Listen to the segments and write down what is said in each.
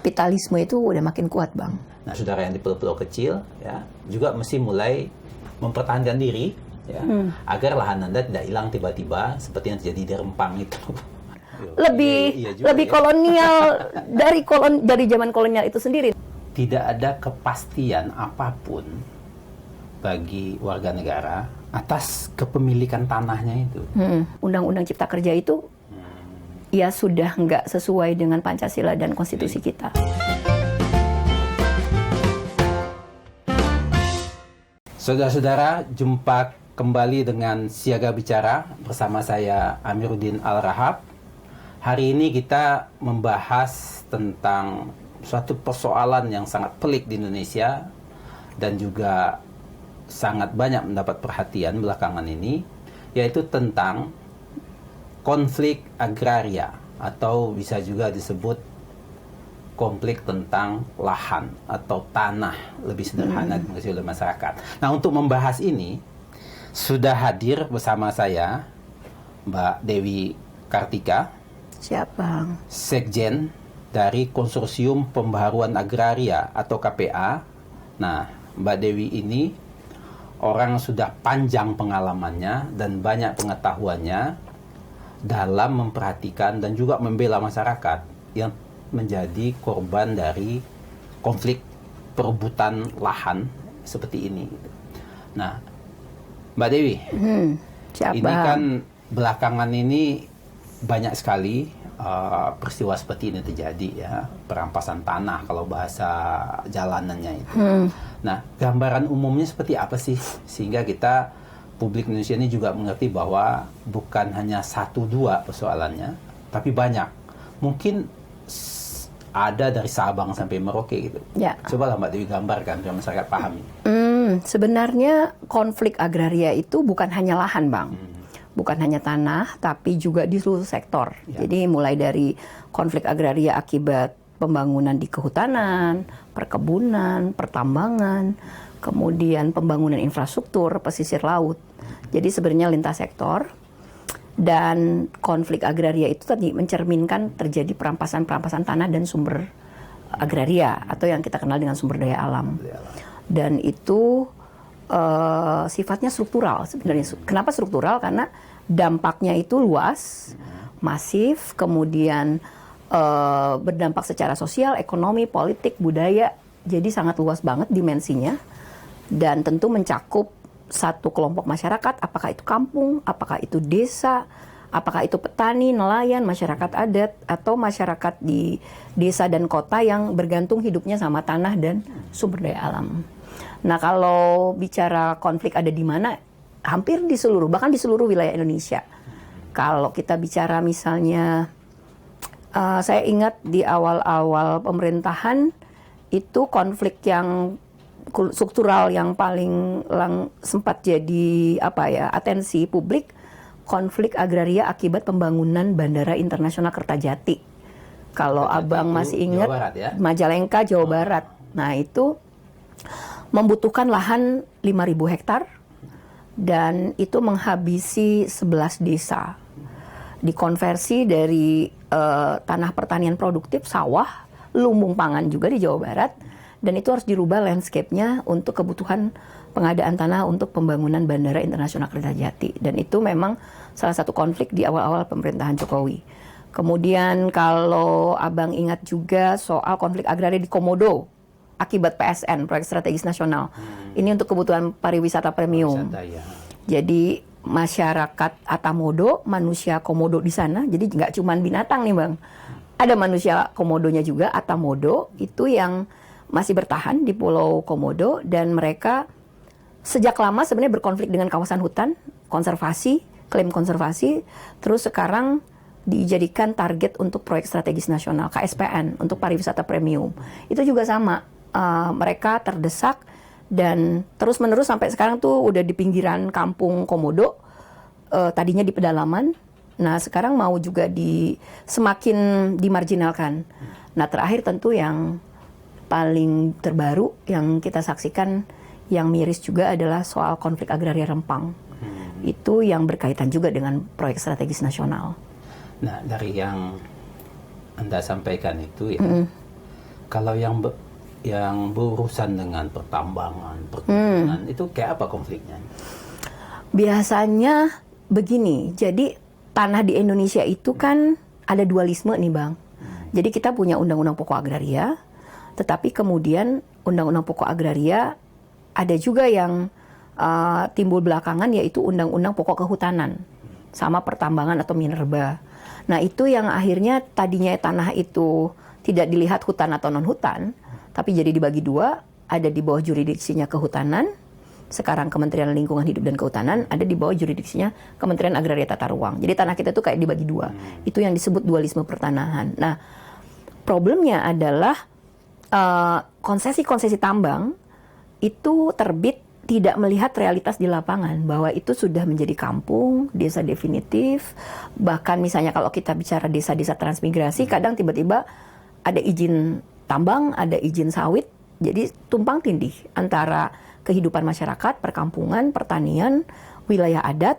kapitalisme itu udah makin kuat, Bang. Nah, saudara yang di pulau-pulau kecil ya juga mesti mulai mempertahankan diri ya, agar lahan Anda tidak hilang tiba-tiba seperti yang terjadi di Rempang itu. Lebih kolonial dari zaman kolonial itu sendiri. Tidak ada kepastian apapun bagi warga negara atas kepemilikan tanahnya itu. Undang-Undang Cipta Kerja itu ya sudah nggak sesuai dengan Pancasila dan konstitusi kita. Saudara-saudara, jumpa kembali dengan Siaga Bicara bersama saya Amiruddin Al-Rahab. Hari ini kita membahas tentang suatu persoalan yang sangat pelik di Indonesia dan juga sangat banyak mendapat perhatian belakangan ini, yaitu tentang konflik agraria atau bisa juga disebut konflik tentang lahan atau tanah, lebih sederhana dimengerti oleh masyarakat. Nah, untuk membahas ini sudah hadir bersama saya Mbak Dewi Kartika. Siap, Bang. Sekjen dari Konsorsium Pembaharuan Agraria atau KPA. Nah, Mbak Dewi ini orang sudah panjang pengalamannya dan banyak pengetahuannya dalam memperhatikan dan juga membela masyarakat yang menjadi korban dari konflik perebutan lahan seperti ini. Nah, Mbak Dewi, ini kan belakangan ini banyak sekali peristiwa seperti ini terjadi ya, perampasan tanah kalau bahasa jalanannya itu. Nah, gambaran umumnya seperti apa sih sehingga kita publik Indonesia ini juga mengerti bahwa bukan hanya 1-2 persoalannya, tapi banyak. Mungkin ada dari Sabang sampai Merauke gitu. Ya. Cobalah Mbak Dewi gambarkan biar masyarakat pahami. Sebenarnya konflik agraria itu bukan hanya lahan, Bang. Bukan hanya tanah, tapi juga di seluruh sektor. Ya. Jadi mulai dari konflik agraria akibat pembangunan di kehutanan, perkebunan, pertambangan, kemudian pembangunan infrastruktur, pesisir laut. Jadi sebenarnya lintas sektor. Dan konflik agraria itu tadi mencerminkan terjadi perampasan tanah dan sumber agraria atau yang kita kenal dengan sumber daya alam. Dan itu sifatnya struktural sebenarnya. Kenapa struktural? Karena dampaknya itu luas, masif, kemudian berdampak secara sosial, ekonomi, politik, budaya. Jadi sangat luas banget dimensinya dan tentu mencakup satu kelompok masyarakat, apakah itu kampung, apakah itu desa, apakah itu petani, nelayan, masyarakat adat, atau masyarakat di desa dan kota yang bergantung hidupnya sama tanah dan sumber daya alam. Nah, kalau bicara konflik ada di mana, hampir di seluruh, bahkan di seluruh wilayah Indonesia. Kalau kita bicara misalnya, saya ingat di awal-awal pemerintahan, itu konflik yang struktural yang paling sempat jadi atensi publik, konflik agraria akibat pembangunan Bandara Internasional Kertajati. Kalau Abang masih ingat, Jawa Barat, ya? Majalengka, Jawa Barat. Nah, itu membutuhkan lahan 5.000 hektar dan itu menghabisi 11 desa. Dikonversi dari tanah pertanian produktif, sawah, lumbung pangan juga di Jawa Barat, dan itu harus dirubah landscape-nya untuk kebutuhan pengadaan tanah untuk pembangunan Bandara Internasional Kertajati. Dan itu memang salah satu konflik di awal-awal pemerintahan Jokowi. Kemudian kalau Abang ingat juga soal konflik agraria di Komodo akibat PSN, Proyek Strategis Nasional. Ini untuk kebutuhan pariwisata premium. Ya. Jadi masyarakat Atamodo, manusia Komodo di sana, jadi nggak cuma binatang nih, Bang. Ada manusia Komodonya juga, Atamodo, itu yang masih bertahan di Pulau Komodo, dan mereka sejak lama sebenarnya berkonflik dengan kawasan hutan, konservasi, klaim konservasi, terus sekarang dijadikan target untuk Proyek Strategis Nasional, KSPN, untuk pariwisata premium. Itu juga sama. Mereka terdesak dan terus-menerus sampai sekarang tuh udah di pinggiran kampung Komodo, tadinya di pedalaman. Nah, sekarang mau juga semakin dimarginalkan. Nah, terakhir tentu yang paling terbaru yang kita saksikan, yang miris juga adalah soal konflik agraria Rempang. Itu yang berkaitan juga dengan Proyek Strategis Nasional. Nah, dari yang Anda sampaikan itu ya, Kalau yang berurusan dengan pertambangan, perkebunan, itu kayak apa konfliknya? Biasanya begini, jadi tanah di Indonesia itu kan ada dualisme nih Bang. Jadi kita punya Undang-Undang Pokok Agraria, tetapi kemudian Undang-Undang Pokok Agraria ada juga yang timbul belakangan, yaitu Undang-Undang Pokok Kehutanan sama pertambangan atau minerba. Nah itu yang akhirnya tadinya tanah itu tidak dilihat hutan atau non-hutan, tapi jadi dibagi dua, ada di bawah juridiksinya Kehutanan. Sekarang Kementerian Lingkungan Hidup dan Kehutanan ada di bawah juridiksinya Kementerian Agraria Tata Ruang. Jadi tanah kita tuh kayak dibagi dua. Itu yang disebut dualisme pertanahan. Nah, problemnya adalah konsesi-konsesi tambang itu terbit tidak melihat realitas di lapangan, bahwa itu sudah menjadi kampung, desa definitif. Bahkan misalnya kalau kita bicara desa-desa transmigrasi, kadang tiba-tiba ada izin tambang, ada izin sawit. Jadi tumpang tindih antara kehidupan masyarakat, perkampungan, pertanian, wilayah adat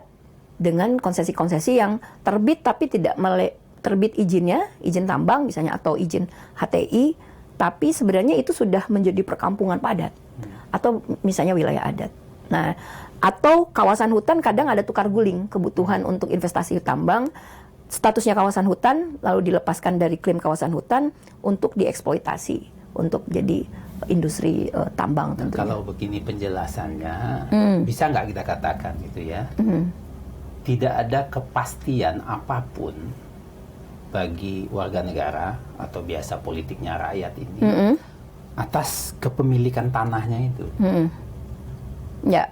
dengan konsesi-konsesi yang terbit tapi tidak terbit izinnya, izin tambang misalnya atau izin HTI, tapi sebenarnya itu sudah menjadi perkampungan padat atau misalnya wilayah adat. Nah, atau kawasan hutan kadang ada tukar guling kebutuhan untuk investasi tambang, statusnya kawasan hutan lalu dilepaskan dari klaim kawasan hutan untuk dieksploitasi untuk jadi industri tambang tentunya. Kalau begini penjelasannya, bisa nggak kita katakan gitu ya, tidak ada kepastian apapun bagi warga negara atau biasa politiknya rakyat ini atas kepemilikan tanahnya itu. Ya,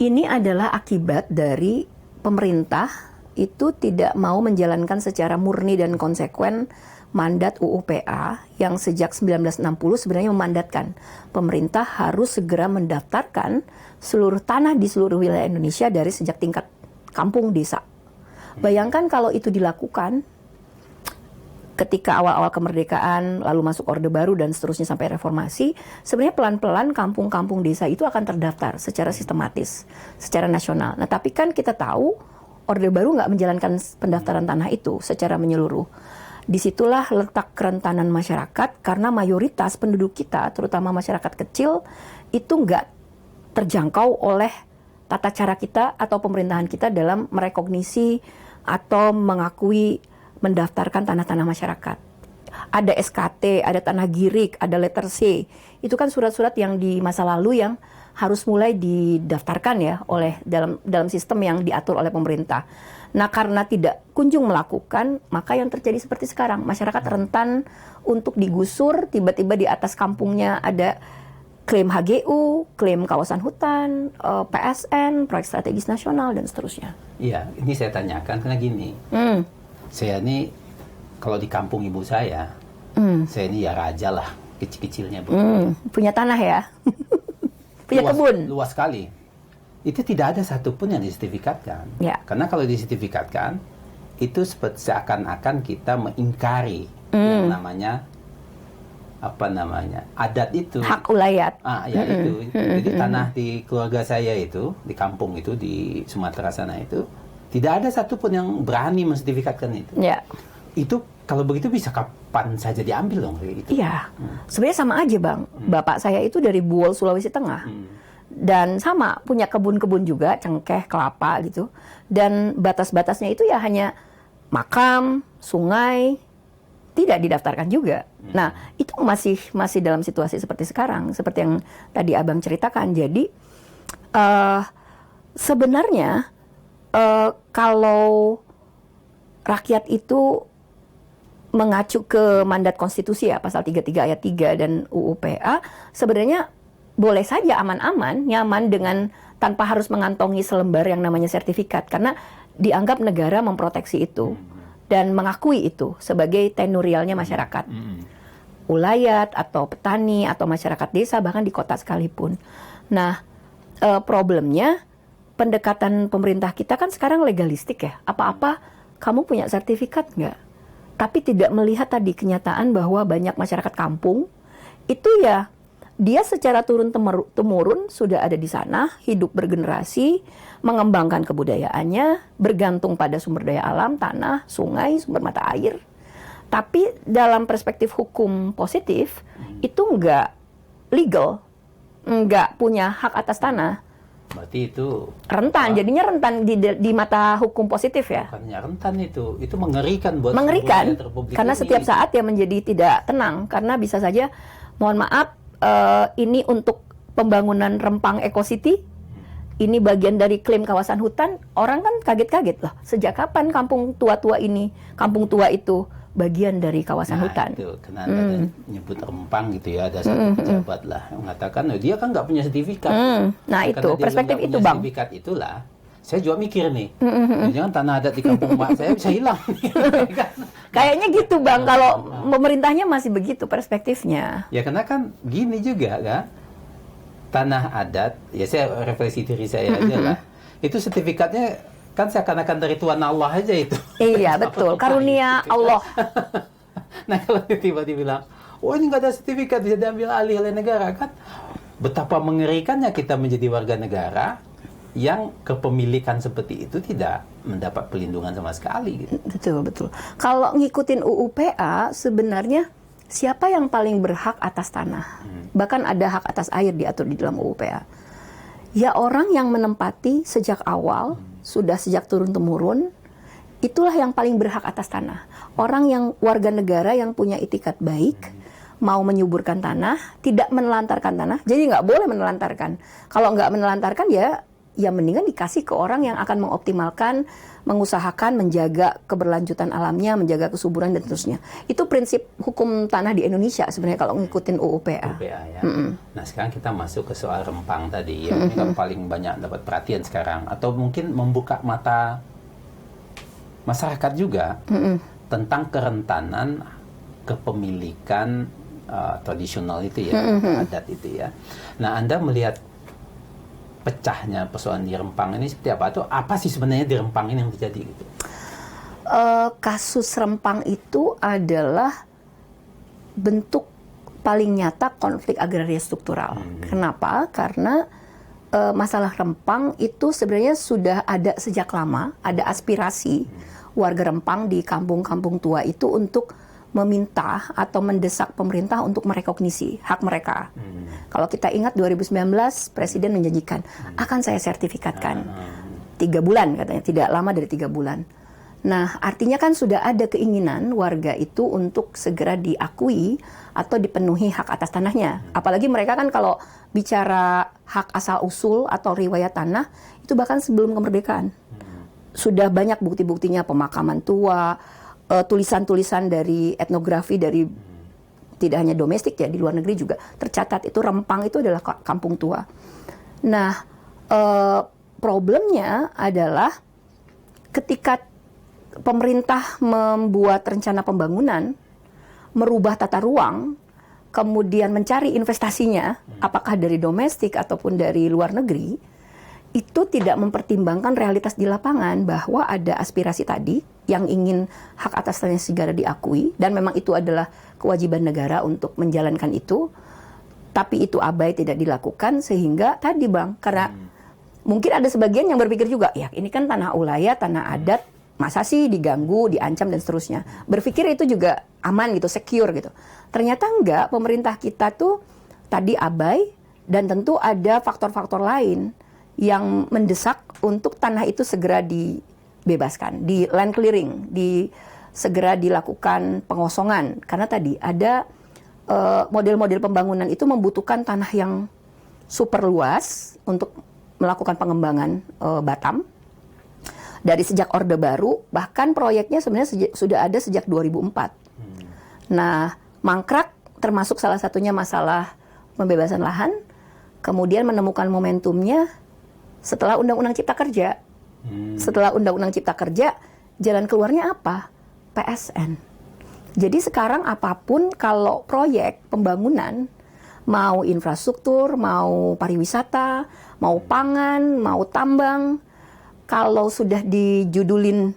ini adalah akibat dari pemerintah itu tidak mau menjalankan secara murni dan konsekuen mandat UU-PA yang sejak 1960 sebenarnya memandatkan pemerintah harus segera mendaftarkan seluruh tanah di seluruh wilayah Indonesia dari sejak tingkat kampung desa. Bayangkan kalau itu dilakukan ketika awal-awal kemerdekaan, lalu masuk Orde Baru dan seterusnya sampai reformasi, sebenarnya pelan-pelan kampung-kampung desa itu akan terdaftar secara sistematis, secara nasional. Nah tapi kan kita tahu Orde Baru nggak menjalankan pendaftaran tanah itu secara menyeluruh. Disitulah letak kerentanan masyarakat, karena mayoritas penduduk kita, terutama masyarakat kecil, itu nggak terjangkau oleh tata cara kita atau pemerintahan kita dalam merekognisi atau mengakui mendaftarkan tanah-tanah masyarakat. Ada SKT, ada tanah girik, ada letter C. Itu kan surat-surat yang di masa lalu yang harus mulai didaftarkan ya oleh dalam sistem yang diatur oleh pemerintah. Nah, karena tidak kunjung melakukan, maka yang terjadi seperti sekarang, masyarakat rentan untuk digusur, tiba-tiba di atas kampungnya ada klaim HGU, klaim kawasan hutan, PSN, proyek strategis nasional, dan seterusnya. Iya, ini saya tanyakan karena gini, saya ini kalau di kampung ibu saya ini ya raja lah, kecil-kecilnya. Punya tanah ya? Punya kebun? Luas sekali. Itu tidak ada satupun yang disertifikatkan. Ya. Karena kalau disertifikatkan, itu seakan-akan kita mengingkari yang namanya adat itu. Hak ulayat. Ya itu. Jadi tanah di keluarga saya itu, di kampung itu, di Sumatera sana itu, tidak ada satupun yang berani mensertifikatkan itu. Ya. Itu kalau begitu bisa kapan saja diambil dong kayak gitu. Iya. Sebenarnya sama aja Bang. Bapak saya itu dari Buol, Sulawesi Tengah. Dan sama, punya kebun-kebun juga, cengkeh, kelapa gitu. Dan batas-batasnya itu ya hanya makam, sungai, tidak didaftarkan juga. Nah, itu masih dalam situasi seperti sekarang, seperti yang tadi Abang ceritakan. Jadi, sebenarnya kalau rakyat itu mengacu ke mandat konstitusi ya, pasal 33 ayat 3 dan UU-PA, sebenarnya boleh saja aman-aman, nyaman dengan tanpa harus mengantongi selembar yang namanya sertifikat, karena dianggap negara memproteksi itu dan mengakui itu sebagai tenurialnya masyarakat. Ulayat atau petani atau masyarakat desa, bahkan di kota sekalipun. Nah, problemnya pendekatan pemerintah kita kan sekarang legalistik ya. Apa-apa kamu punya sertifikat nggak? Tapi tidak melihat tadi kenyataan bahwa banyak masyarakat kampung itu ya dia secara turun-temurun sudah ada di sana, hidup bergenerasi, mengembangkan kebudayaannya, bergantung pada sumber daya alam, tanah, sungai, sumber mata air. Tapi dalam perspektif hukum positif, itu nggak legal, nggak punya hak atas tanah. Berarti itu Rentan, jadinya rentan di mata hukum positif ya. bukannya rentan itu mengerikan buat Mengerikan, seluruh Republik karena ini. setiap saat ya menjadi tidak tenang. Karena bisa saja, mohon maaf, ini untuk pembangunan Rempang Eco City, ini bagian dari klaim kawasan hutan, orang kan kaget-kaget loh. Sejak kapan kampung tua-tua ini, kampung tua itu bagian dari kawasan hutan? Itu karena ada nyebut Rempang gitu ya, ada satu pejabat lah yang mengatakan dia kan nggak punya sertifikat. Nah itu, Karena dia perspektif nggak itu punya Bang. sertifikat itulah, saya juga mikir nih, jangan tanah adat di kampung mak saya bisa hilang. Kayaknya gitu Bang, kalau pemerintahnya masih begitu perspektifnya. Ya karena kan gini juga kan, tanah adat, ya saya refleksi diri saya aja lah, itu sertifikatnya kan seakan-akan dari Tuhan Allah aja itu. Iya betul, karunia Allah. Nah kalau tiba-tiba bilang, oh ini nggak ada sertifikat bisa diambil alih oleh negara, kan betapa mengerikannya kita menjadi warga negara yang kepemilikan seperti itu tidak mendapat pelindungan sama sekali gitu. Betul. Kalau ngikutin UU PA, sebenarnya siapa yang paling berhak atas tanah? Bahkan ada hak atas air diatur di dalam UU PA. Ya orang yang menempati sejak awal, sudah sejak turun-temurun, itulah yang paling berhak atas tanah. Orang yang warga negara yang punya itikat baik, mau menyuburkan tanah, tidak menelantarkan tanah, jadi nggak boleh menelantarkan. Kalau nggak menelantarkan ya mendingan dikasih ke orang yang akan mengoptimalkan, mengusahakan, menjaga keberlanjutan alamnya, menjaga kesuburan dan seterusnya. Itu prinsip hukum tanah di Indonesia sebenarnya kalau ngikutin UU PA. Ya. Nah sekarang kita masuk ke soal Rempang tadi, yang ini kan paling banyak dapat perhatian sekarang, atau mungkin membuka mata masyarakat juga tentang kerentanan kepemilikan tradisional itu ya, adat itu ya. Nah Anda melihat pecahnya persoalan di Rempang ini seperti apa? Atau apa sih sebenarnya di Rempang ini yang terjadi gitu? Kasus Rempang itu adalah bentuk paling nyata konflik agraria struktural. Kenapa? Karena masalah Rempang itu sebenarnya sudah ada sejak lama, ada aspirasi warga Rempang di kampung-kampung tua itu untuk meminta atau mendesak pemerintah untuk merekognisi hak mereka. Kalau kita ingat 2019 Presiden menjanjikan akan saya sertifikatkan 3 bulan katanya, tidak lama dari 3 bulan. Nah artinya kan sudah ada keinginan warga itu untuk segera diakui atau dipenuhi hak atas tanahnya. Apalagi mereka kan kalau bicara hak asal usul atau riwayat tanah itu bahkan sebelum kemerdekaan sudah banyak bukti-buktinya, pemakaman tua, tulisan-tulisan dari etnografi dari tidak hanya domestik ya, di luar negeri juga tercatat itu Rempang itu adalah kampung tua. Nah, problemnya adalah ketika pemerintah membuat rencana pembangunan, merubah tata ruang, kemudian mencari investasinya, apakah dari domestik ataupun dari luar negeri, itu tidak mempertimbangkan realitas di lapangan bahwa ada aspirasi tadi yang ingin hak atas tanah segera diakui, dan memang itu adalah kewajiban negara untuk menjalankan itu, tapi itu abai tidak dilakukan sehingga tadi Bang, karena mungkin ada sebagian yang berpikir juga, ya ini kan tanah ulayat, tanah adat, masa sih diganggu, diancam dan seterusnya. Berpikir itu juga aman gitu, secure gitu. Ternyata enggak, pemerintah kita tuh tadi abai dan tentu ada faktor-faktor lain yang mendesak untuk tanah itu segera dibebaskan, di land clearing, segera dilakukan pengosongan. Karena tadi ada model-model pembangunan itu membutuhkan tanah yang super luas untuk melakukan pengembangan Batam. Dari sejak Orde Baru, bahkan proyeknya sebenarnya sudah ada sejak 2004. Nah, mangkrak termasuk salah satunya masalah pembebasan lahan, kemudian menemukan momentumnya setelah Undang-Undang Cipta Kerja. Setelah Undang-Undang Cipta Kerja, jalan keluarnya apa? PSN. Jadi sekarang apapun kalau proyek pembangunan, mau infrastruktur, mau pariwisata, mau pangan, mau tambang, kalau sudah dijudulin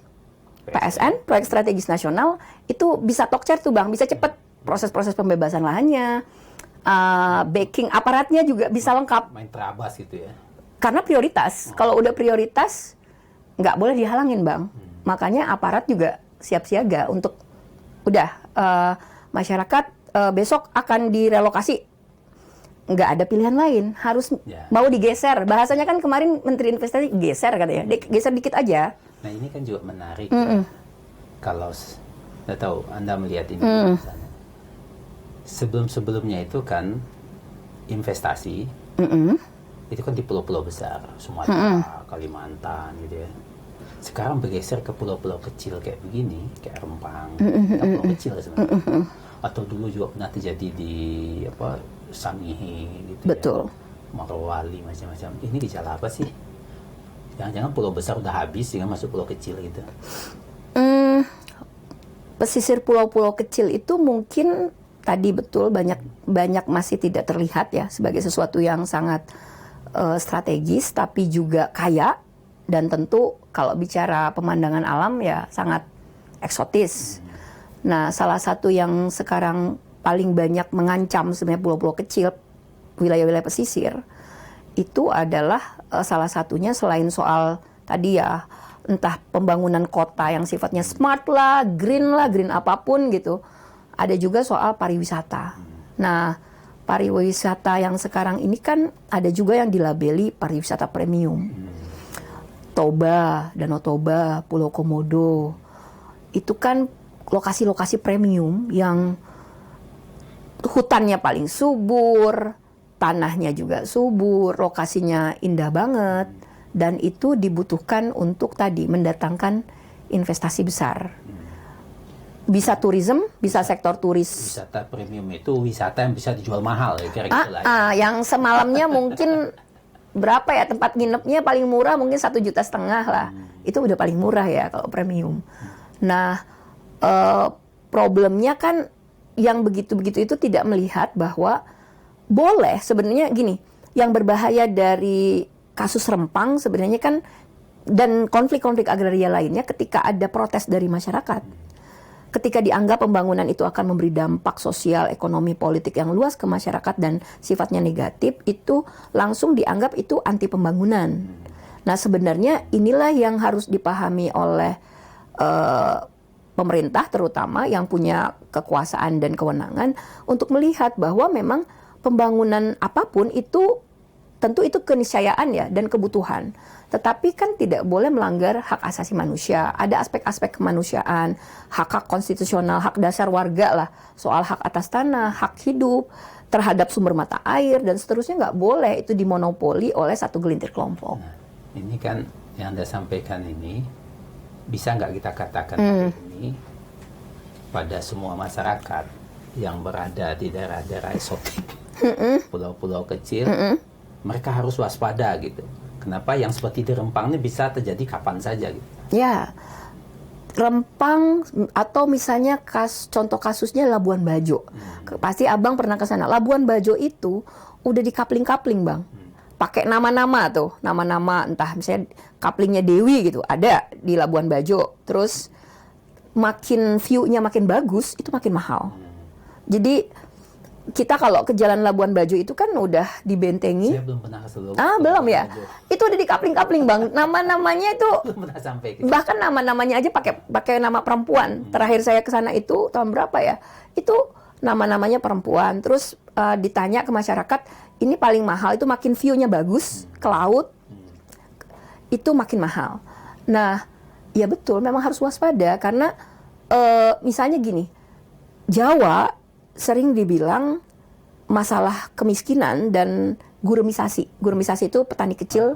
PSN, Proyek Strategis Nasional, itu bisa tokcer tuh Bang, bisa cepet proses-proses pembebasan lahannya, backing aparatnya juga bisa lengkap. Main terabas gitu ya. Karena prioritas, kalau udah prioritas nggak boleh dihalangin Bang. Makanya aparat juga siap siaga untuk udah masyarakat besok akan direlokasi, nggak ada pilihan lain, harus mau digeser. Bahasanya kan kemarin Menteri Investasi geser katanya, geser dikit aja. Nah ini kan juga menarik ya. Kalau nggak tahu Anda melihat ini sebelum-sebelumnya itu kan investasi itu kan di pulau-pulau besar, Sumatera, Kalimantan gitu ya. Sekarang bergeser ke pulau-pulau kecil kayak begini, kayak Rempang, pulau kecil sebenarnya. Atau dulu juga pernah terjadi di Sangihe gitu. Betul. Ya. Morowali macam-macam. Ini gejala apa sih? Jangan-jangan pulau besar udah habis sehingga masuk pulau kecil gitu. Pesisir pulau-pulau kecil itu mungkin tadi betul banyak masih tidak terlihat ya sebagai sesuatu yang sangat strategis, tapi juga kaya, dan tentu kalau bicara pemandangan alam ya sangat eksotis. Nah, salah satu yang sekarang paling banyak mengancam sebenarnya pulau-pulau kecil, wilayah-wilayah pesisir, itu adalah salah satunya selain soal tadi ya, entah pembangunan kota yang sifatnya smart lah, green apapun gitu. Ada juga soal pariwisata. Nah, pariwisata yang sekarang ini kan ada juga yang dilabeli pariwisata premium. Toba, Danau Toba, Pulau Komodo, itu kan lokasi-lokasi premium yang hutannya paling subur, tanahnya juga subur, lokasinya indah banget, dan itu dibutuhkan untuk tadi mendatangkan investasi besar. Bisa tourism, bisa sektor turis. Wisata premium itu wisata yang bisa dijual mahal ya kira-kira. Yang semalamnya mungkin berapa ya, tempat nginepnya paling murah mungkin 1,5 juta lah. Itu udah paling murah ya kalau premium. Nah, problemnya kan yang begitu-begitu itu tidak melihat bahwa boleh sebenarnya gini, yang berbahaya dari kasus Rempang sebenarnya kan, dan konflik-konflik agraria lainnya ketika ada protes dari masyarakat. Ketika dianggap pembangunan itu akan memberi dampak sosial, ekonomi, politik yang luas ke masyarakat dan sifatnya negatif, itu langsung dianggap itu anti pembangunan. Nah, sebenarnya inilah yang harus dipahami oleh pemerintah terutama yang punya kekuasaan dan kewenangan untuk melihat bahwa memang pembangunan apapun itu tentu itu keniscayaan ya dan kebutuhan. Tetapi kan tidak boleh melanggar hak asasi manusia. Ada aspek-aspek kemanusiaan, hak-hak konstitusional, hak dasar warga lah. Soal hak atas tanah, hak hidup, terhadap sumber mata air, dan seterusnya nggak boleh itu dimonopoli oleh satu gelintir kelompok. Nah, ini kan yang Anda sampaikan ini, bisa nggak kita katakan ini pada semua masyarakat yang berada di daerah-daerah eksotik, pulau-pulau kecil, mereka harus waspada gitu. Kenapa yang seperti di Rempang ini bisa terjadi kapan saja gitu? Ya, Rempang atau misalnya contoh kasusnya Labuan Bajo. Pasti Abang pernah ke sana. Labuan Bajo itu udah dikapling-kapling, Bang. Pakai nama-nama tuh, nama-nama entah misalnya kaplingnya Dewi gitu, ada di Labuan Bajo. Terus makin view-nya makin bagus, itu makin mahal. Jadi kita kalau ke Jalan Labuan Bajo itu kan udah dibentengi. Saya belum pernah ke seluruh. Belum ya. Itu udah dikapling-kapling, Bang. Nama-namanya itu belum pernah sampai. Bahkan nama-namanya aja pakai nama perempuan. Terakhir saya ke sana itu tahun berapa ya? Itu nama-namanya perempuan. Terus ditanya ke masyarakat, ini paling mahal itu makin view-nya bagus ke laut. Itu makin mahal. Nah, ya betul, memang harus waspada karena misalnya gini. Jawa sering dibilang masalah kemiskinan dan gurumisasi. Gurumisasi itu petani kecil,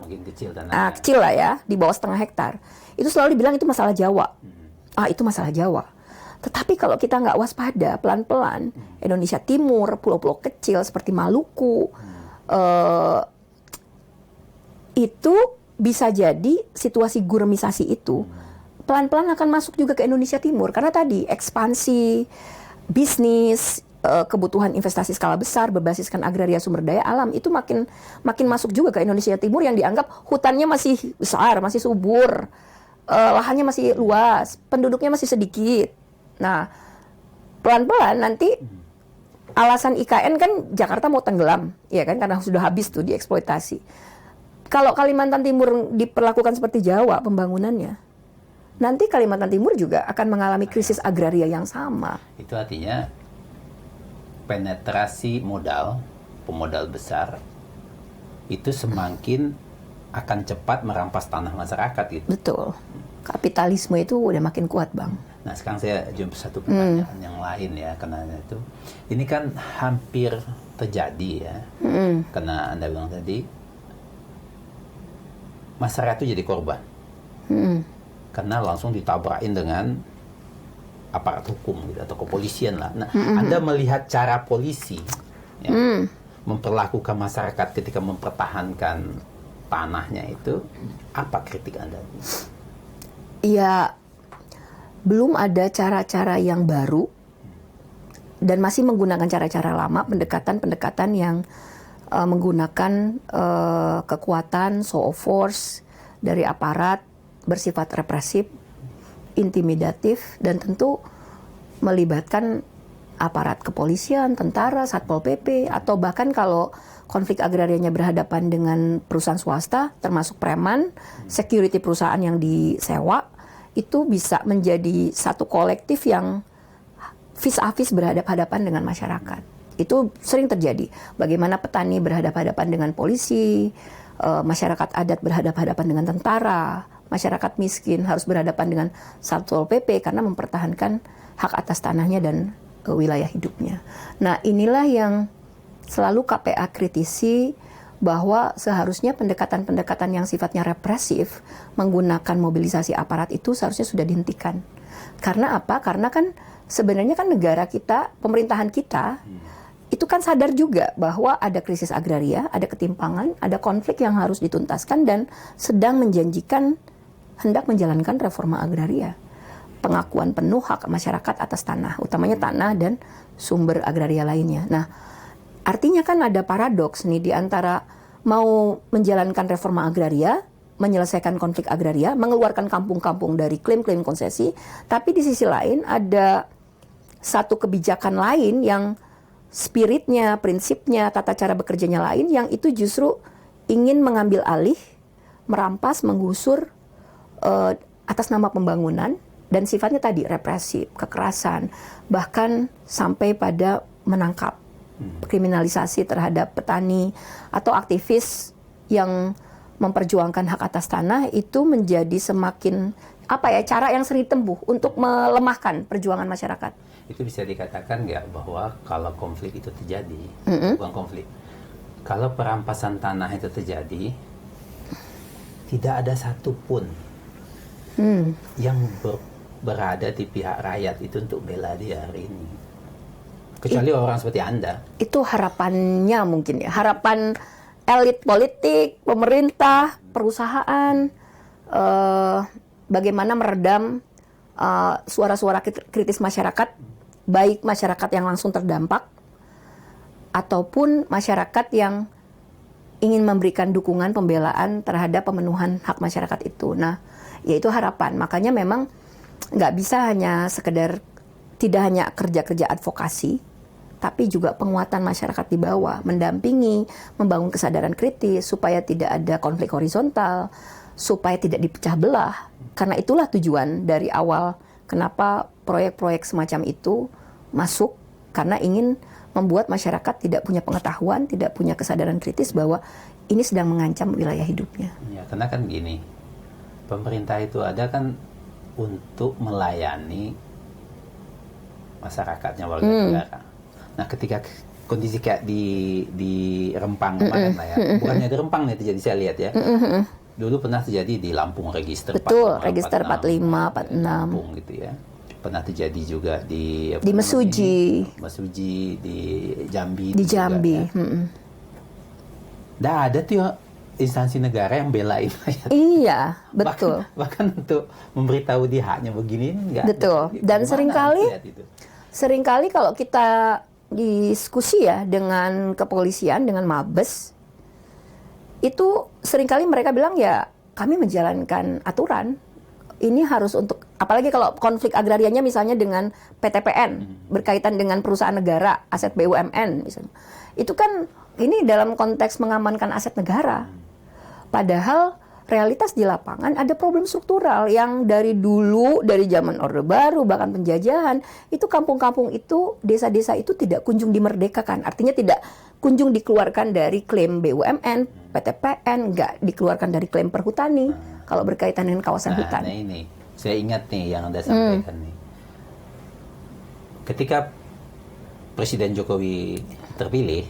kecil lah ya, di bawah 0,5 hektar. Itu selalu dibilang itu masalah Jawa. Itu masalah Jawa. Tetapi kalau kita nggak waspada, pelan-pelan, Indonesia Timur, pulau-pulau kecil seperti Maluku, itu bisa jadi situasi gurumisasi itu pelan-pelan akan masuk juga ke Indonesia Timur. Karena tadi ekspansi bisnis, kebutuhan investasi skala besar berbasiskan agraria sumber daya alam itu makin masuk juga ke Indonesia Timur yang dianggap hutannya masih besar, masih subur, lahannya masih luas, penduduknya masih sedikit. Nah, pelan-pelan nanti alasan IKN kan Jakarta mau tenggelam, ya kan, karena sudah habis tuh dieksploitasi. Kalau Kalimantan Timur diperlakukan seperti Jawa pembangunannya, nanti Kalimantan Timur juga akan mengalami krisis agraria yang sama. Itu artinya penetrasi modal, pemodal besar, itu semakin akan cepat merampas tanah masyarakat gitu. Betul. Kapitalisme itu udah makin kuat, Bang. Nah, sekarang saya jumpa satu pertanyaan yang lain ya, karena itu. Ini kan hampir terjadi ya. Karena Anda bilang tadi, masyarakat itu jadi korban. Karena langsung ditabrakin dengan aparat hukum gitu, atau kepolisian lah. Nah, Anda melihat cara polisi ya, memperlakukan masyarakat ketika mempertahankan tanahnya itu, apa kritik Anda? Ya, belum ada cara-cara yang baru dan masih menggunakan cara-cara lama, pendekatan-pendekatan yang menggunakan kekuatan, show of force dari aparat, bersifat represif, intimidatif, dan tentu melibatkan aparat kepolisian, tentara, Satpol PP, atau bahkan kalau konflik agrarianya berhadapan dengan perusahaan swasta, termasuk preman, security perusahaan yang disewa, itu bisa menjadi satu kolektif yang vis-a-vis berhadapan-hadapan dengan masyarakat. Itu sering terjadi. Bagaimana petani berhadapan-hadapan dengan polisi, masyarakat adat berhadapan-hadapan dengan tentara, masyarakat miskin harus berhadapan dengan Satpol PP karena mempertahankan hak atas tanahnya dan wilayah hidupnya. Nah, inilah yang selalu KPA kritisi, bahwa seharusnya pendekatan-pendekatan yang sifatnya represif menggunakan mobilisasi aparat itu seharusnya sudah dihentikan. Karena apa? Karena kan sebenarnya kan negara kita, pemerintahan kita itu kan sadar juga bahwa ada krisis agraria, ada ketimpangan, ada konflik yang harus dituntaskan dan sedang menjanjikan hendak menjalankan reforma agraria. Pengakuan penuh hak masyarakat atas tanah, utamanya tanah dan sumber agraria lainnya. Nah, artinya kan ada paradoks nih di antara mau menjalankan reforma agraria, menyelesaikan konflik agraria, mengeluarkan kampung-kampung dari klaim-klaim konsesi, tapi di sisi lain ada satu kebijakan lain yang spiritnya, prinsipnya, tata cara bekerjanya lain yang itu justru ingin mengambil alih, merampas, menggusur atas nama pembangunan dan sifatnya tadi represif, kekerasan, bahkan sampai pada menangkap, kriminalisasi terhadap petani atau aktivis yang memperjuangkan hak atas tanah itu menjadi semakin cara yang sering ditempuh untuk melemahkan perjuangan masyarakat. Itu bisa dikatakan nggak bahwa kalau konflik itu terjadi, bukan konflik, kalau perampasan tanah itu terjadi, tidak ada satupun yang berada di pihak rakyat itu untuk bela dia hari ini, kecuali orang seperti Anda. Itu harapannya mungkin ya, harapan elit politik, pemerintah, perusahaan, bagaimana meredam suara-suara kritis masyarakat, baik masyarakat yang langsung terdampak ataupun masyarakat yang ingin memberikan dukungan pembelaan terhadap pemenuhan hak masyarakat itu. Nah, yaitu harapan. Makanya memang nggak bisa hanya sekedar, tidak hanya kerja-kerja advokasi, tapi juga penguatan masyarakat di bawah, mendampingi, membangun kesadaran kritis supaya tidak ada konflik horizontal, supaya tidak dipecah belah. Karena itulah tujuan dari awal kenapa proyek-proyek semacam itu masuk, karena ingin membuat masyarakat tidak punya pengetahuan, tidak punya kesadaran kritis bahwa ini sedang mengancam wilayah hidupnya. Ya, karena kan gini, pemerintah itu ada kan untuk melayani masyarakatnya, warga negara. Nah, ketika kondisi kayak di Rempang kemarin lah ya, bukannya di Rempang nih terjadi, saya lihat ya. Dulu pernah terjadi di Lampung Register. Betul, 45, Register 45, 46. Lampung gitu ya. Pernah terjadi juga di Mesuji. Mesuji, di Jambi. Di Jambi. Nggak ada tuh instansi negara yang belain rakyat. Iya, betul. Bahkan untuk memberitahu dia haknya begini enggak. Betul. Dan seringkali kalau kita diskusi ya dengan kepolisian, dengan Mabes, itu seringkali mereka bilang ya kami menjalankan aturan. Ini harus untuk, apalagi kalau konflik agrarianya misalnya dengan PTPN, berkaitan dengan perusahaan negara, aset BUMN misalnya. Itu kan ini dalam konteks mengamankan aset negara. Padahal realitas di lapangan ada problem struktural yang dari dulu, dari zaman Orde Baru, bahkan penjajahan, itu kampung-kampung itu, desa-desa itu tidak kunjung dimerdekakan. Artinya tidak kunjung dikeluarkan dari klaim BUMN, PTPN, nggak dikeluarkan dari klaim perhutani, kalau berkaitan dengan kawasan hutan. Nah ini, saya ingat nih yang Anda sampaikan nih. Ketika Presiden Jokowi terpilih,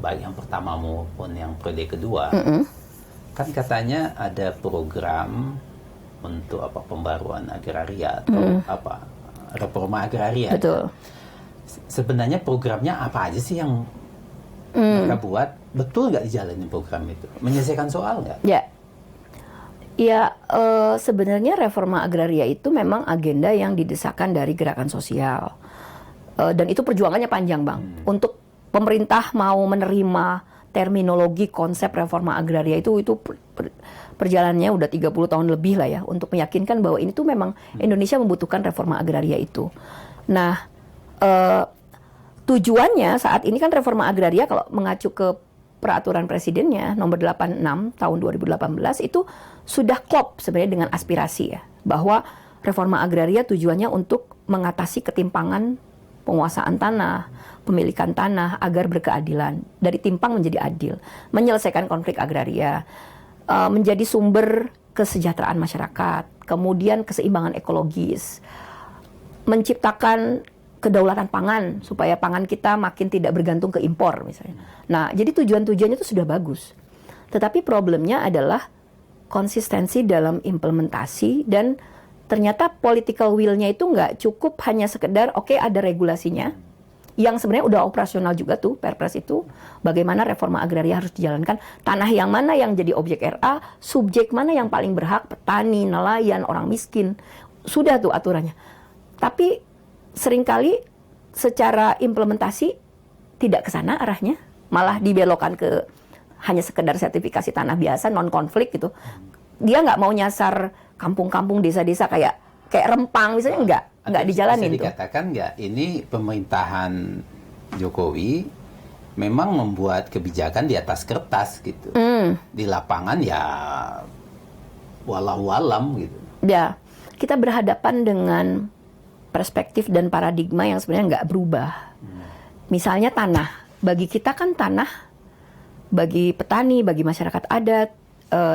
baik yang pertama maupun yang periode kedua, kan katanya ada program untuk pembaruan agraria atau reforma agraria. Betul. Sebenarnya programnya apa aja sih yang mereka buat? Betul nggak dijalanin program itu? Menyelesaikan soal nggak? Ya, sebenarnya reforma agraria itu memang agenda yang didesakan dari gerakan sosial. Dan itu perjuangannya panjang, Bang. Untuk pemerintah mau menerima terminologi konsep reforma agraria itu perjalanannya udah 30 tahun lebih lah ya, untuk meyakinkan bahwa ini tuh memang Indonesia membutuhkan reforma agraria itu. Nah, tujuannya saat ini kan reforma agraria kalau mengacu ke peraturan presidennya nomor 86 tahun 2018 itu sudah klop sebenarnya dengan aspirasi ya, bahwa reforma agraria tujuannya untuk mengatasi ketimpangan penguasaan tanah, pemilikan tanah agar berkeadilan, dari timpang menjadi adil, menyelesaikan konflik agraria, menjadi sumber kesejahteraan masyarakat, kemudian keseimbangan ekologis, menciptakan kedaulatan pangan supaya pangan kita makin tidak bergantung ke impor misalnya. Nah, jadi tujuan-tujuannya itu sudah bagus. Tetapi problemnya adalah konsistensi dalam implementasi, dan ternyata political will-nya itu nggak cukup hanya sekedar oke, ada regulasinya yang sebenarnya udah operasional juga tuh Perpres itu, bagaimana reforma agraria harus dijalankan, tanah yang mana yang jadi objek RA, subjek mana yang paling berhak, petani, nelayan, orang miskin, sudah tuh aturannya. Tapi seringkali secara implementasi tidak ke sana arahnya, malah dibelokkan ke hanya sekedar sertifikasi tanah biasa non konflik gitu. Dia nggak mau nyasar kampung-kampung, desa-desa kayak Rempang misalnya, nggak dijalanin tuh. Bisa dikatakan nggak ini pemerintahan Jokowi memang membuat kebijakan di atas kertas gitu, di lapangan ya walau alam gitu. Ya, kita berhadapan dengan perspektif dan paradigma yang sebenarnya nggak berubah. Misalnya tanah, bagi kita kan tanah, bagi petani, bagi masyarakat adat,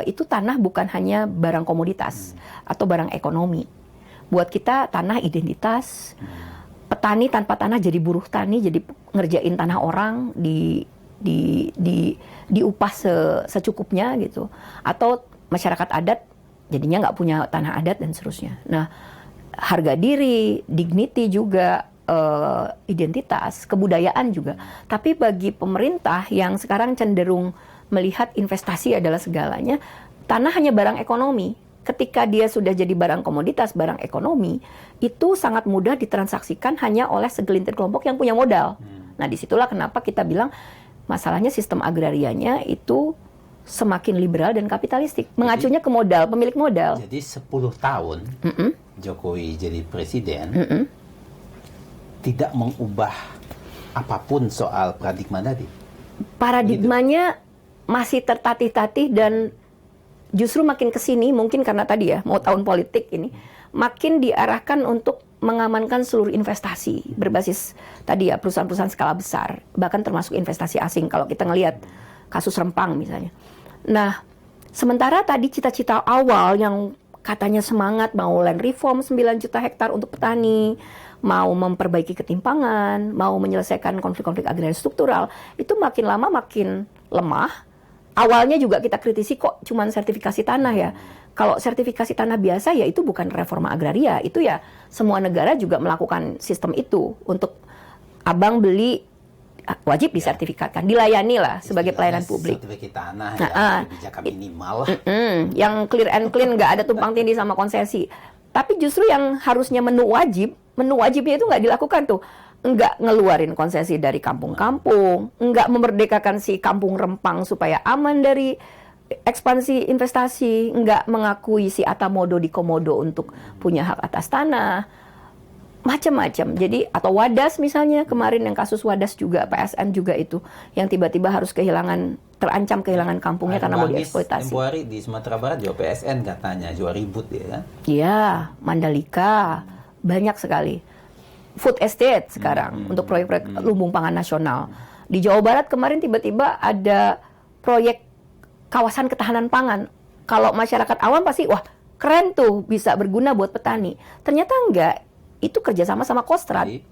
itu tanah bukan hanya barang komoditas atau barang ekonomi. Buat kita tanah identitas. Petani tanpa tanah jadi buruh tani, jadi ngerjain tanah orang, diupah secukupnya gitu. Atau masyarakat adat jadinya nggak punya tanah adat dan seterusnya. Nah, harga diri, dignity juga, identitas, kebudayaan juga. Tapi bagi pemerintah yang sekarang cenderung melihat investasi adalah segalanya, tanah hanya barang ekonomi. Ketika dia sudah jadi barang komoditas, barang ekonomi, itu sangat mudah ditransaksikan hanya oleh segelintir kelompok yang punya modal. Nah, disitulah kenapa kita bilang masalahnya sistem agrarianya itu semakin liberal dan kapitalistik. Mengacunya ke modal, pemilik modal. Jadi 10 tahun Jokowi jadi presiden, tidak mengubah apapun soal paradigma tadi. Paradigmanya masih tertatih-tatih, dan justru makin kesini mungkin karena tadi ya mau tahun politik ini makin diarahkan untuk mengamankan seluruh investasi berbasis tadi ya perusahaan-perusahaan skala besar, bahkan termasuk investasi asing kalau kita ngelihat kasus Rempang misalnya. Nah, sementara tadi cita-cita awal yang katanya semangat mau land reform 9 juta hektar untuk petani, mau memperbaiki ketimpangan, mau menyelesaikan konflik-konflik agraria struktural, itu makin lama makin lemah. Awalnya juga kita kritisi kok cuman sertifikasi tanah ya. Kalau sertifikasi tanah biasa ya itu bukan reforma agraria, itu ya semua negara juga melakukan sistem itu. Untuk abang beli wajib disertifikatkan, dilayani lah sebagai pelayanan publik. Sertifikasi tanah ya, kebijakan minimal. Yang clear and clean, nggak ada tumpang tindih sama konsesi. Tapi justru yang harusnya menu wajibnya itu nggak dilakukan tuh. Nggak ngeluarin konsesi dari kampung-kampung, nggak memerdekakan si kampung Rempang supaya aman dari ekspansi investasi, nggak mengakui si Atamodo di Komodo untuk punya hak atas tanah. macam-macam. Jadi atau Wadas misalnya kemarin yang kasus Wadas juga PSN juga itu yang tiba-tiba harus terancam kehilangan kampungnya karena mau dieksploitasi. Tempoh hari di Sumatera Barat juga PSN katanya juga ribut ya kan? Iya, Mandalika banyak sekali. Food estate sekarang untuk proyek-proyek lumbung pangan nasional. Di Jawa Barat kemarin tiba-tiba ada proyek kawasan ketahanan pangan. Kalau masyarakat awam pasti wah keren tuh bisa berguna buat petani. Ternyata enggak. Itu kerjasama sama Kostrad. Jadi,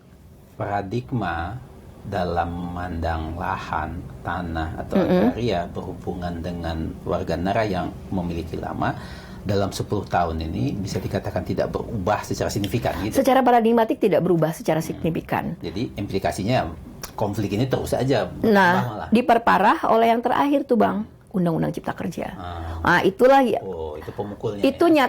paradigma dalam memandang lahan, tanah, atau agraria berhubungan dengan warga negara yang memiliki lama, dalam 10 tahun ini bisa dikatakan tidak berubah secara signifikan. Gitu. Secara paradigmatik tidak berubah secara signifikan. Jadi implikasinya konflik ini terus saja berubah malah. Diperparah oleh yang terakhir tuh Bang, Undang-Undang Cipta Kerja. Nah, itulah ya. Oh, itu pemukulnya. Itu ya?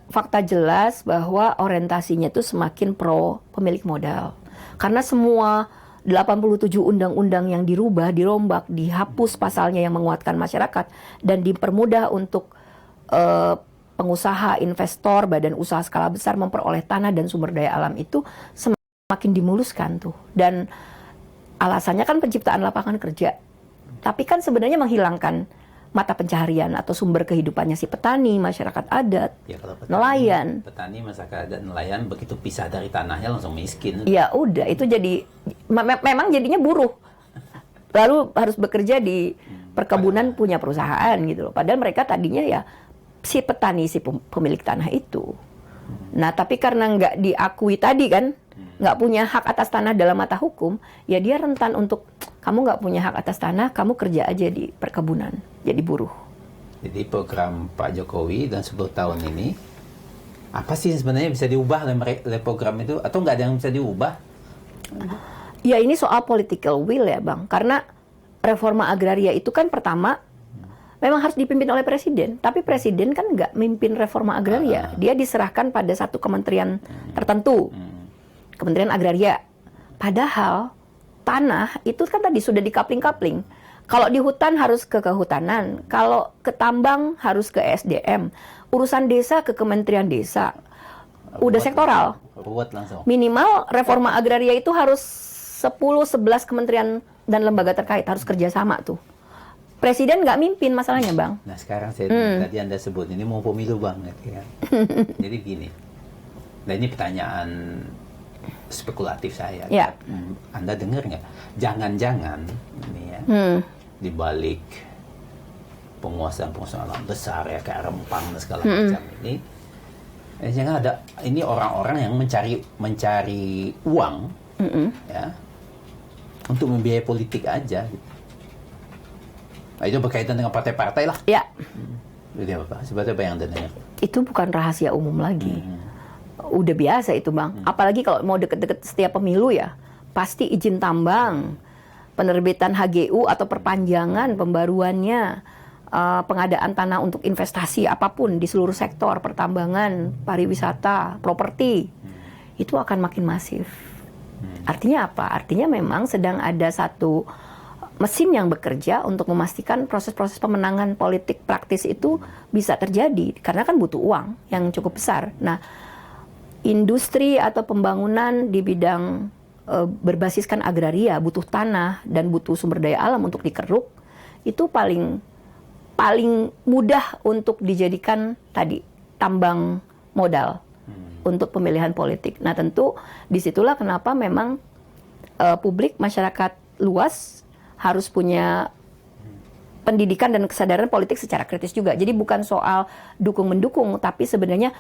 fakta jelas bahwa orientasinya itu semakin pro pemilik modal. Karena semua 87 undang-undang yang dirubah, dirombak, dihapus pasalnya yang menguatkan masyarakat dan dipermudah untuk pengusaha, investor, badan usaha skala besar memperoleh tanah dan sumber daya alam itu semakin dimuluskan tuh. Dan alasannya kan penciptaan lapangan kerja. Tapi kan sebenarnya menghilangkan mata pencaharian atau sumber kehidupannya si petani, masyarakat adat, ya, kalau nelayan. Petani, masyarakat adat, nelayan begitu pisah dari tanahnya langsung miskin. Ya udah, itu jadi memang jadinya buruh. Lalu harus bekerja di perkebunan punya perusahaan gitu loh. Padahal mereka tadinya ya si petani, si pemilik tanah itu. Nah, tapi karena nggak diakui tadi kan, nggak punya hak atas tanah dalam mata hukum, ya dia rentan untuk kamu nggak punya hak atas tanah, kamu kerja aja di perkebunan, jadi buruh. Jadi program Pak Jokowi dan 10 tahun ini, apa sih sebenarnya bisa diubah oleh program itu? Atau nggak ada yang bisa diubah? Ya ini soal political will ya Bang, karena reforma agraria itu kan pertama, memang harus dipimpin oleh presiden, tapi presiden kan nggak mimpin reforma agraria, dia diserahkan pada satu kementerian tertentu, Kementerian Agraria. Padahal tanah itu kan tadi sudah dikapling-kapling. Kalau di hutan harus ke kehutanan, kalau ke tambang harus ke SDM, urusan desa ke Kementerian Desa, udah sektoral. Minimal reforma agraria itu harus 10-11 kementerian dan lembaga terkait harus kerjasama tuh. Presiden nggak mimpin masalahnya Bang. Nah sekarang tadi Anda sebut ini mau pemilu Bang, ya. Jadi gini, nah ini pertanyaan spekulatif saya. Ya. Anda dengar nggak? Jangan-jangan ini ya, di balik penguasaan alam besar ya kayak Rempang dan segala macam ini, jangan ada ini orang-orang yang mencari uang, ya, untuk membiayai politik aja. Gitu. Nah, itu berkaitan dengan partai-partai lah. Ya. Jadi apa? Sebetulnya apa yang Anda dengar? Itu bukan rahasia umum lagi. Udah biasa itu Bang. Apalagi kalau mau deket-deket setiap pemilu ya, pasti izin tambang, penerbitan HGU atau perpanjangan pembaruannya, pengadaan tanah untuk investasi apapun di seluruh sektor, pertambangan, pariwisata, properti, itu akan makin masif. Artinya apa? Artinya memang sedang ada satu mesin yang bekerja untuk memastikan proses-proses pemenangan politik praktis itu bisa terjadi, karena kan butuh uang yang cukup besar. Nah, industri atau pembangunan di bidang berbasiskan agraria butuh tanah dan butuh sumber daya alam untuk dikeruk, itu paling mudah untuk dijadikan tadi tambang modal untuk pemilihan politik. Nah tentu disitulah kenapa memang publik, masyarakat luas harus punya pendidikan dan kesadaran politik secara kritis juga. Jadi bukan soal dukung-mendukung, tapi sebenarnya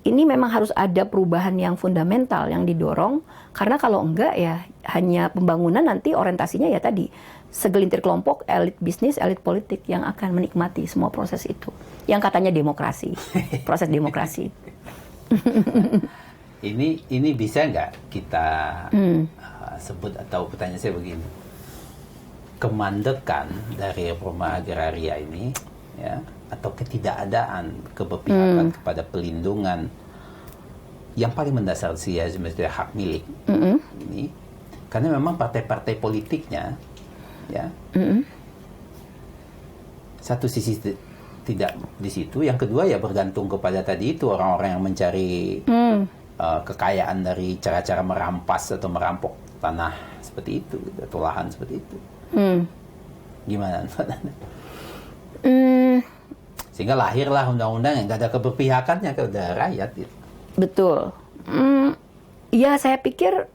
ini memang harus ada perubahan yang fundamental yang didorong, karena kalau enggak ya hanya pembangunan, nanti orientasinya ya tadi segelintir kelompok elit bisnis, elit politik yang akan menikmati semua proses itu. Yang katanya demokrasi, proses demokrasi. Ini bisa nggak kita sebut, atau pertanyaan saya begini, kemandekan dari reforma agraria ini ya, atau ketidakadaan keberpihakan kepada pelindungan yang paling mendasar sih ya sebenarnya hak milik ini, karena memang partai-partai politiknya ya satu sisi tidak di situ, yang kedua ya bergantung kepada tadi itu orang-orang yang mencari kekayaan dari cara-cara merampas atau merampok tanah seperti itu, gitu, atau lahan seperti itu. Gimana? Sehingga lahirlah undang-undang yang gak ada keberpihakannya kepada rakyat. Gitu. Betul. Ya, saya pikir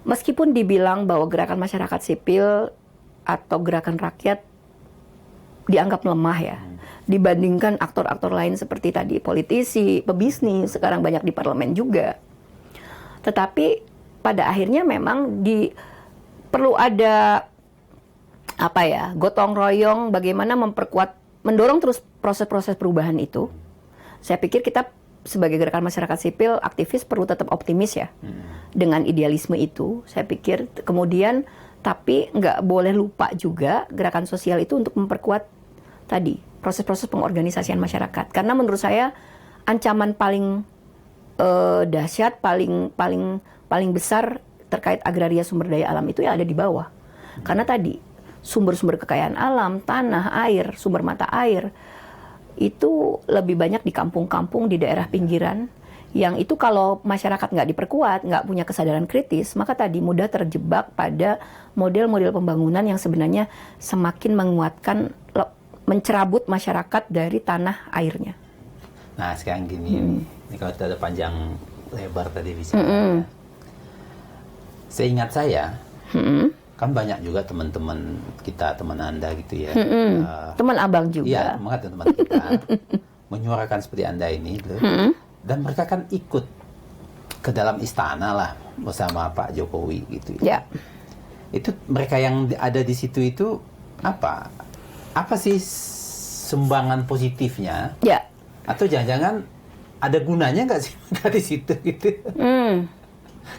meskipun dibilang bahwa gerakan masyarakat sipil atau gerakan rakyat dianggap lemah ya, dibandingkan aktor-aktor lain seperti tadi politisi, pebisnis, sekarang banyak di parlemen juga. Tetapi pada akhirnya memang perlu ada gotong royong bagaimana memperkuat, mendorong terus proses-proses perubahan itu. Saya pikir kita sebagai gerakan masyarakat sipil, aktivis perlu tetap optimis ya dengan idealisme itu. Saya pikir kemudian, tapi nggak boleh lupa juga gerakan sosial itu untuk memperkuat tadi proses-proses pengorganisasian masyarakat. Karena menurut saya ancaman paling dahsyat, paling besar terkait agraria sumber daya alam itu ya ada di bawah. Karena tadi sumber-sumber kekayaan alam, tanah, air, sumber mata air itu lebih banyak di kampung-kampung, di daerah pinggiran, yang itu kalau masyarakat nggak diperkuat, nggak punya kesadaran kritis, maka tadi mudah terjebak pada model-model pembangunan yang sebenarnya semakin menguatkan, mencerabut masyarakat dari tanah airnya. Nah sekarang gini, ini kalau kita ada panjang lebar tadi bisa. Seingat saya, kan banyak juga teman-teman kita, teman Anda gitu ya. Teman abang juga. Iya, teman kita menyuarakan seperti Anda ini. Gitu. Dan mereka kan ikut ke dalam istana lah bersama Pak Jokowi gitu. Ya. Itu mereka yang ada di situ itu apa? Apa sih sumbangan positifnya? Ya. Atau jangan-jangan ada gunanya nggak sih di situ gitu?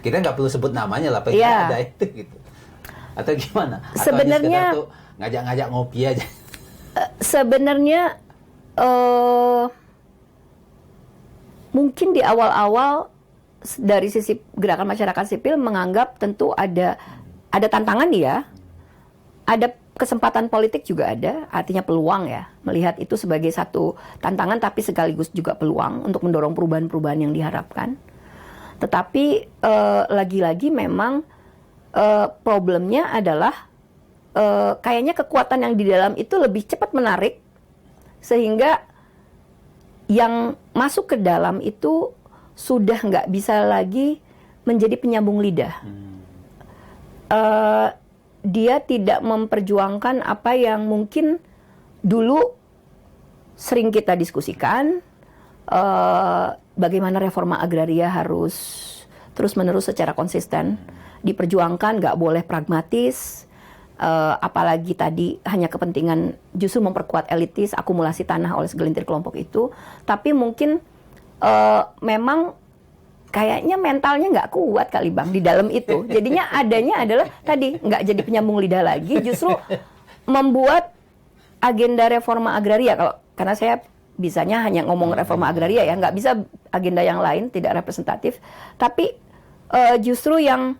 Kita nggak perlu sebut namanya lah, pengen ada itu gitu. Atau gimana? Atau sebenarnya tuh ngajak-ngajak ngopi aja. Sebenarnya mungkin di awal-awal dari sisi gerakan masyarakat sipil menganggap tentu ada tantangan ya, ada kesempatan politik juga ada, artinya peluang ya, melihat itu sebagai satu tantangan tapi sekaligus juga peluang untuk mendorong perubahan-perubahan yang diharapkan. Tetapi lagi-lagi memang problemnya adalah kayaknya kekuatan yang di dalam itu lebih cepat menarik sehingga yang masuk ke dalam itu sudah nggak bisa lagi menjadi penyambung lidah. Dia tidak memperjuangkan apa yang mungkin dulu sering kita diskusikan, bagaimana reforma agraria harus terus-menerus secara konsisten diperjuangkan, nggak boleh pragmatis, apalagi tadi hanya kepentingan justru memperkuat elitis, akumulasi tanah oleh segelintir kelompok itu. Tapi mungkin memang kayaknya mentalnya nggak kuat kali Bang di dalam itu. Jadinya adanya adalah tadi nggak jadi penyambung lidah lagi, justru membuat agenda reforma agraria. Karena saya bisanya hanya ngomong reforma agraria ya, nggak bisa agenda yang lain, tidak representatif. Tapi justru yang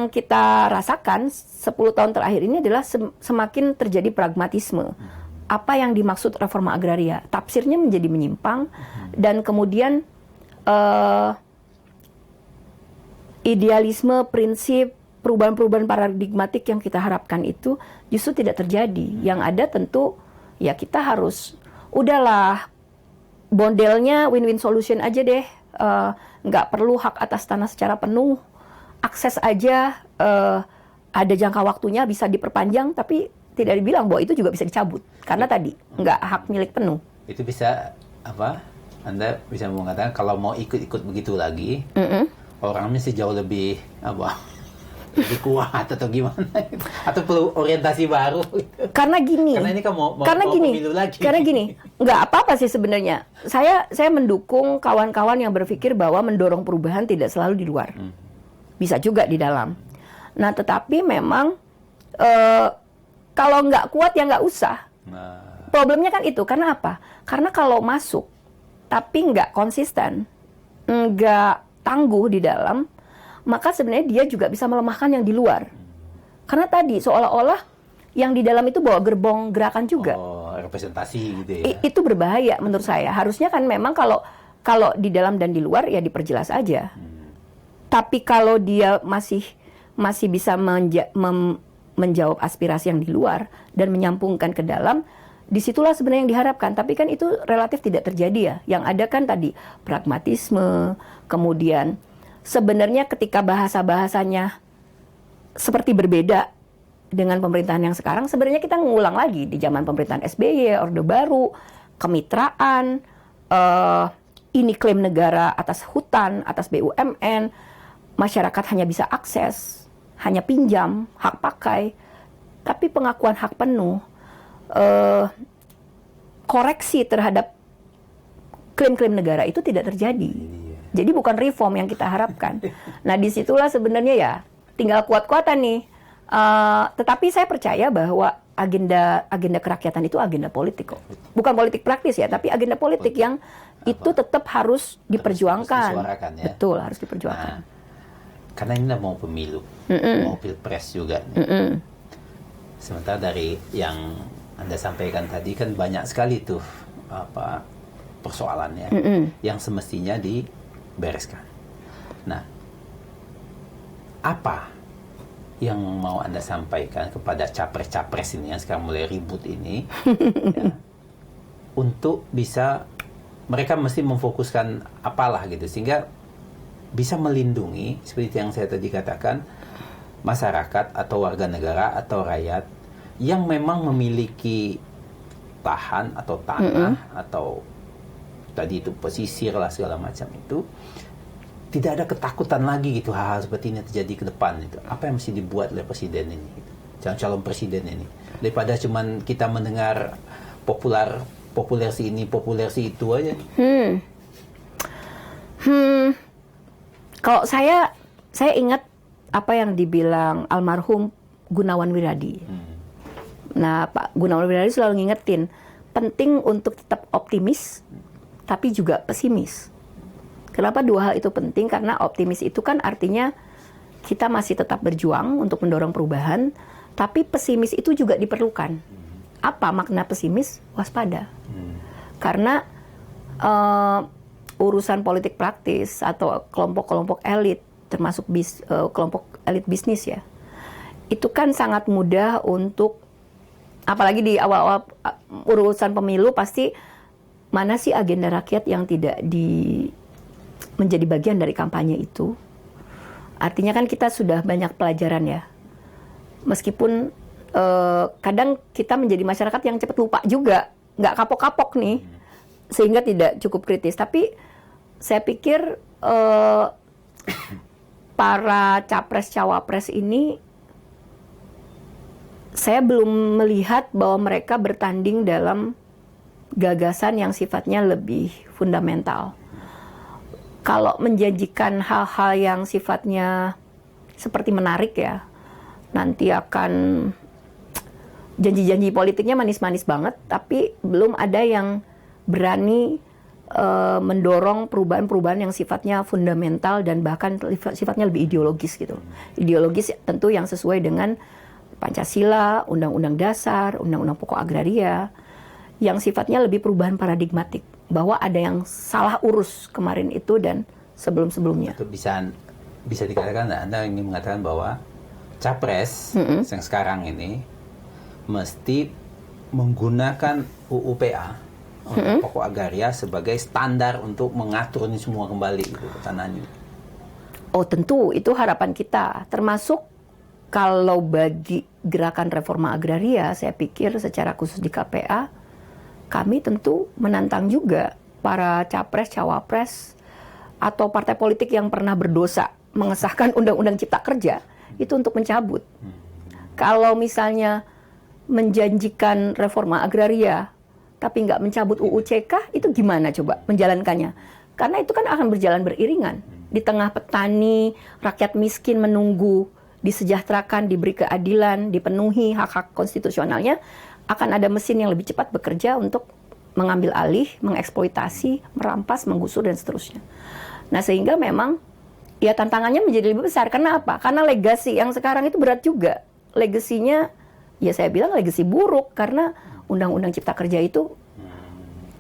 kita rasakan 10 tahun terakhir ini adalah semakin terjadi pragmatisme. Apa yang dimaksud reforma agraria? Tafsirnya menjadi menyimpang dan kemudian idealisme, prinsip, perubahan-perubahan paradigmatik yang kita harapkan itu justru tidak terjadi. Yang ada tentu ya kita harus udahlah bondelnya win-win solution aja deh, nggak perlu hak atas tanah secara penuh, akses aja ada jangka waktunya bisa diperpanjang, tapi tidak dibilang bahwa itu juga bisa dicabut karena tadi nggak hak milik penuh. Itu bisa apa? Anda bisa mengatakan kalau mau ikut-ikut begitu lagi, orangnya sih jauh lebih lebih kuat atau gimana? Atau perlu orientasi baru? Karena gini. Karena ini kan mau pemilu lagi. Karena gini, nggak apa-apa sih sebenarnya. Saya mendukung kawan-kawan yang berpikir bahwa mendorong perubahan tidak selalu di luar. Bisa juga di dalam. Nah, tetapi memang kalau nggak kuat ya nggak usah. Problemnya kan itu. Karena apa? Karena kalau masuk tapi nggak konsisten, nggak tangguh di dalam, maka sebenarnya dia juga bisa melemahkan yang di luar. Karena tadi seolah-olah yang di dalam itu bawa gerbong gerakan juga. Oh, representasi gitu ya. Itu berbahaya menurut saya. Harusnya kan memang kalau Kalau di dalam dan di luar ya diperjelas aja. Tapi kalau dia masih bisa menjawab aspirasi yang di luar dan menyampungkan ke dalam, disitulah sebenarnya yang diharapkan. Tapi kan itu relatif tidak terjadi ya. Yang ada kan tadi pragmatisme, kemudian sebenarnya ketika bahasa-bahasanya seperti berbeda dengan pemerintahan yang sekarang, sebenarnya kita ngulang lagi di zaman pemerintahan SBY, Orde Baru, kemitraan, ini klaim negara atas hutan, atas BUMN, masyarakat hanya bisa akses, hanya pinjam, hak pakai, tapi pengakuan hak penuh, koreksi terhadap klaim-klaim negara itu tidak terjadi. Jadi bukan reform yang kita harapkan. Nah disitulah sebenarnya ya tinggal kuat-kuatan nih. Tetapi saya percaya bahwa agenda kerakyatan itu agenda politik kok. Bukan politik praktis ya, tapi agenda politik yang itu tetap harus diperjuangkan. Harus ya? Betul, harus diperjuangkan. Nah, karena ini mau pemilu, mau pilpres juga. Sementara dari yang Anda sampaikan tadi kan banyak sekali tuh persoalannya yang semestinya dibereskan. Nah, apa yang mau Anda sampaikan kepada capres-capres ini yang sekarang mulai ribut ini ya, untuk bisa mereka mesti memfokuskan apalah gitu sehingga bisa melindungi seperti yang saya tadi katakan masyarakat atau warga negara atau rakyat yang memang memiliki lahan atau tanah atau tadi itu pesisir lah segala macam itu tidak ada ketakutan lagi gitu hal-hal seperti ini terjadi ke depan itu. Apa yang mesti dibuat oleh presiden ini gitu. Calon presiden ini daripada cuman kita mendengar populer si ini populer si itu aja. Kalau saya ingat apa yang dibilang almarhum Gunawan Wiradi. Nah, Pak Gunawan Wiradi selalu ngingetin penting untuk tetap optimis tapi juga pesimis. Kenapa dua hal itu penting? Karena optimis itu kan artinya kita masih tetap berjuang untuk mendorong perubahan, tapi pesimis itu juga diperlukan. Apa makna pesimis? Waspada. Karena urusan politik praktis atau kelompok-kelompok elit, termasuk kelompok elit bisnis ya, itu kan sangat mudah untuk, apalagi di awal-awal urusan pemilu pasti mana sih agenda rakyat yang tidak menjadi bagian dari kampanye itu. Artinya kan kita sudah banyak pelajaran ya. Meskipun kadang kita menjadi masyarakat yang cepat lupa juga, nggak kapok-kapok nih, sehingga tidak cukup kritis. Tapi saya pikir para capres-cawapres ini, saya belum melihat bahwa mereka bertanding dalam gagasan yang sifatnya lebih fundamental. Kalau menjanjikan hal-hal yang sifatnya seperti menarik ya, nanti akan janji-janji politiknya manis-manis banget, tapi belum ada yang berani mendorong perubahan-perubahan yang sifatnya fundamental dan bahkan sifatnya lebih ideologis gitu. Ideologis tentu yang sesuai dengan Pancasila, Undang-Undang Dasar, Undang-Undang Pokok Agraria, yang sifatnya lebih perubahan paradigmatik. Bahwa ada yang salah urus kemarin itu dan sebelum-sebelumnya. Itu bisa dikatakan, Anda ingin mengatakan bahwa capres yang sekarang ini mesti menggunakan UUPA, Pokok Agraria sebagai standar untuk mengatur ini semua kembali gitu, tanahnya. Oh tentu, itu harapan kita. Termasuk kalau bagi gerakan reforma agraria, saya pikir secara khusus di KPA, kami tentu menantang juga para capres, cawapres, atau partai politik yang pernah berdosa mengesahkan Undang-Undang Cipta Kerja, itu untuk mencabut. Kalau misalnya menjanjikan reforma agraria, tapi nggak mencabut UU CK, itu gimana coba menjalankannya? Karena itu kan akan berjalan beriringan. Di tengah petani, rakyat miskin menunggu, disejahterakan, diberi keadilan, dipenuhi hak-hak konstitusionalnya, akan ada mesin yang lebih cepat bekerja untuk mengambil alih, mengeksploitasi, merampas, menggusur, dan seterusnya. Nah, sehingga memang ya tantangannya menjadi lebih besar. Karena apa? Karena legasi yang sekarang itu berat juga. Legasinya, ya saya bilang legasi buruk, karena Undang-Undang Cipta Kerja itu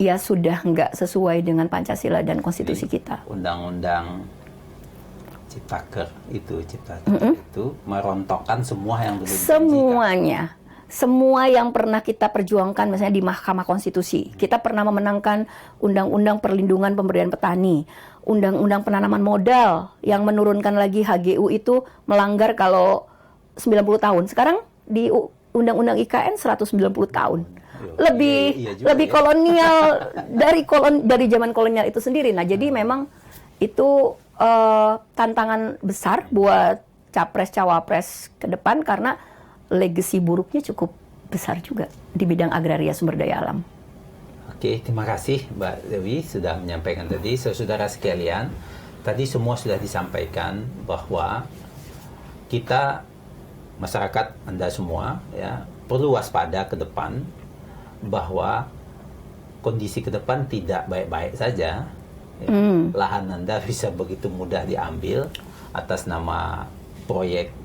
ya sudah nggak sesuai dengan Pancasila dan konstitusi kita. Undang-undang Ciptaker itu merontokkan semua yang dulu semuanya. Semua yang pernah kita perjuangkan, misalnya di Mahkamah Konstitusi, kita pernah memenangkan Undang-Undang Perlindungan Pemberdayaan Petani, Undang-Undang Penanaman Modal yang menurunkan lagi HGU itu melanggar kalau 90 tahun. Sekarang di Undang-Undang IKN 190 tahun. Lebih kolonial dari zaman kolonial itu sendiri. Nah, jadi memang itu tantangan besar buat capres-cawapres ke depan karena legacy buruknya cukup besar juga di bidang agraria sumber daya alam. Oke, terima kasih Mbak Dewi sudah menyampaikan tadi. Saudara sekalian, tadi semua sudah disampaikan bahwa kita, masyarakat Anda semua, ya, perlu waspada ke depan bahwa kondisi ke depan tidak baik-baik saja. Ya. Lahan Anda bisa begitu mudah diambil atas nama proyek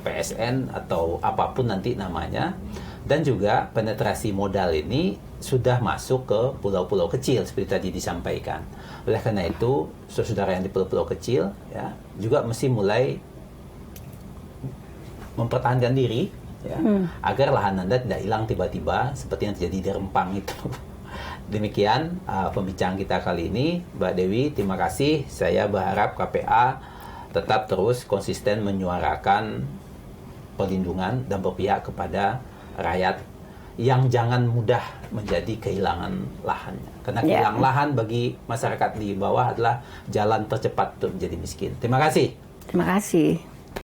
PSN atau apapun nanti namanya, dan juga penetrasi modal ini sudah masuk ke pulau-pulau kecil seperti tadi disampaikan. Oleh karena itu, saudara yang di pulau-pulau kecil ya juga mesti mulai mempertahankan diri ya, agar lahan Anda tidak hilang tiba-tiba seperti yang terjadi di Rempang itu. Demikian pembicaraan kita kali ini, Mbak Dewi. Terima kasih. Saya berharap KPA tetap terus konsisten menyuarakan perlindungan dan berpihak kepada rakyat yang jangan mudah menjadi kehilangan lahannya. Karena kehilangan lahan bagi masyarakat di bawah adalah jalan tercepat untuk menjadi miskin. Terima kasih. Terima kasih.